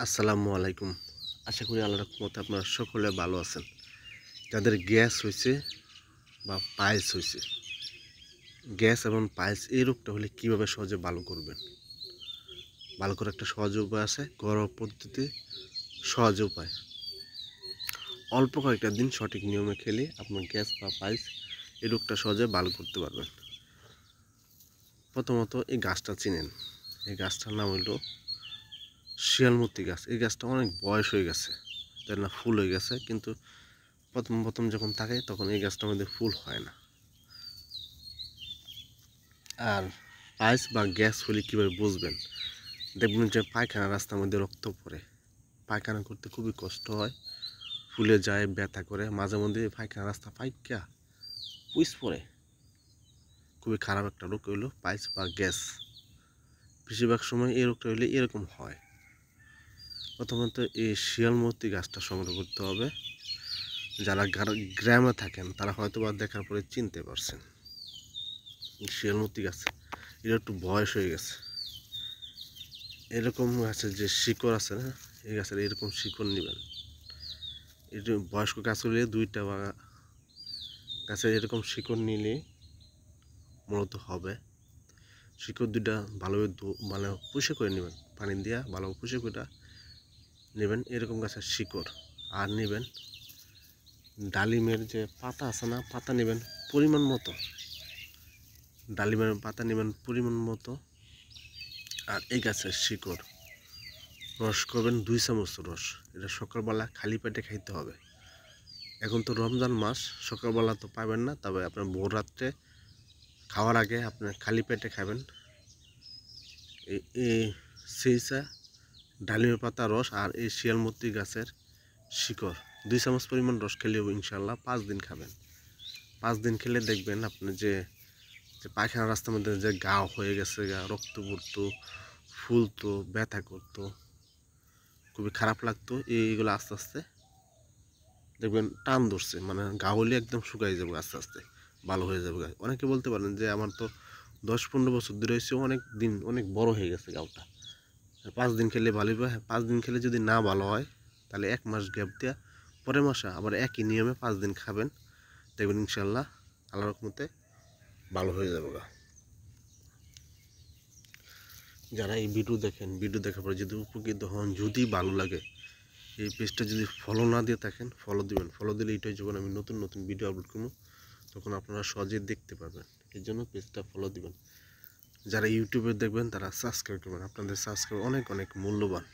আসসালামু আলাইকুম। আশা করি আল্লাহর রহমতে আপনারা সকলে ভালো আছেন। যাদের গ্যাস হয়েছে বা পাইলস হয়েছে, গ্যাস এবং পাইলস এই রোগটা হলে কীভাবে সহজে ভালো করবেন, ভালো করে একটা সহজ উপায় আছে, ঘরোয়া পদ্ধতি, সহজ উপায়। অল্প কয়েকটা দিন সঠিক নিয়মে খেলে আপনার গ্যাস বা পাইলস এই রোগটা সহজে ভালো করতে পারবেন। প্রথমত এই গাছটা চিনেন, এই গাছটার নাম হইল শিয়ালমতি গাছ। এই গাছটা অনেক বয়স হয়ে গেছে, তাই না, ফুল হয়ে গেছে, কিন্তু প্রথম যখন থাকে তখন এই গাছটার মধ্যে ফুল হয় না। আর পাইলস বা গ্যাস হলে কীভাবে বুঝবেন, দেখবেন যে পায়খানা রাস্তার মধ্যে রক্ত পড়ে, পায়খানা করতে খুবই কষ্ট হয়, ফুলে যায়, ব্যথা করে, মাঝে মধ্যে পায়খানা রাস্তা পাইকা পুইস পড়ে। খুবই খারাপ একটা রোগ হইলো পাইলস বা গ্যাস। বেশিরভাগ সময় এই রোগটা হইলে এরকম হয়। প্রথমত এই শিয়ালমতি গাছটা সংগ্রহ করতে হবে। যারা গ্রামে থাকেন তারা হয়তো বা দেখার পরে চিনতে পারছেন। শিয়ালমতি গাছ এটা একটু বয়স হয়ে গেছে। এরকম গাছের যে শিকড় আছে না, এই গাছের এরকম শিকড় নেবেন। এটা বয়স্ক গাছ হলে দুইটা বা গাছের এরকম শিকড় নিলে মূলত হবে। শিকড় দুইটা ভালোভাবে মানে পুষে করে নেবেন, পানি দিয়া ভালোভাবে পুষে করে নেবেন এরকম গাছের শিকড়। আর নেবেন ডালিমের যে পাতা আছে না, পাতা নেবেন পরিমাণ মতো, ডালিমের পাতা নেবেন পরিমাণ মতো। আর এই গাছের শিকড় রস করবেন 2 চামচ রস। এটা সকালবেলা খালি পেটে খাইতে হবে। এখন তো রমজান মাস, সকালবেলা তো পাবেন না, তবে আপনার ভোর রাত্রে খাওয়ার আগে আপনার খালি পেটে খাবেন এই সেইসা ডালিমের পাতা রস আর এই শিয়ালমতি গাছের শিকড়। 2 চামচ পরিমাণ রস খেলেও ইনশাল্লাহ 5 দিন খাবেন। 5 দিন খেলে দেখবেন আপনি যে পায়খানা রাস্তার মধ্যে যে ঘা হয়ে গেছে, রক্ত পড়তো, ফুলতো, ব্যথা করতো, খুবই খারাপ লাগতো, এইগুলো আস্তে আস্তে দেখবেন টান ধরছে, মানে গা হলে একদম শুকাই যাবে, আস্তে আস্তে ভালো হয়ে যাবে। অনেকে বলতে পারেন যে আমার তো 10-15 বছর ধরে হয়েছে, অনেক দিন অনেক বড় হয়ে গেছে গাওটা, 5 দিন খেলে ভালো হবে। 5 দিন খেলে যদি না ভালো হয় তাহলে 1 মাস গ্যাপ দেওয়া, পরের মাসে আবার একই নিয়মে 5 দিন খাবেন, দেখবেন ইনশাল্লাহ আল্লাহর রহমতে ভালো হয়ে যাবে। যারা এই ভিডিও দেখেন, ভিডিও দেখার পরে যদি উপকৃত হন, যদি ভালো লাগে, এই পেজটা যদি ফলো না দিয়ে থাকেন ফলো দিবেন। ফলো দিলে এটাই যখন আমি নতুন নতুন ভিডিও আপলোড করবো তখন আপনারা সহজেই দেখতে পারবেন। এই জন্য পেজটা ফলো দিবেন। যারা ইউটিউবে দেখবেন তারা সাবস্ক্রাইব করবেন, আপনাদের সাবস্ক্রাইব অনেক অনেক মূল্যবান।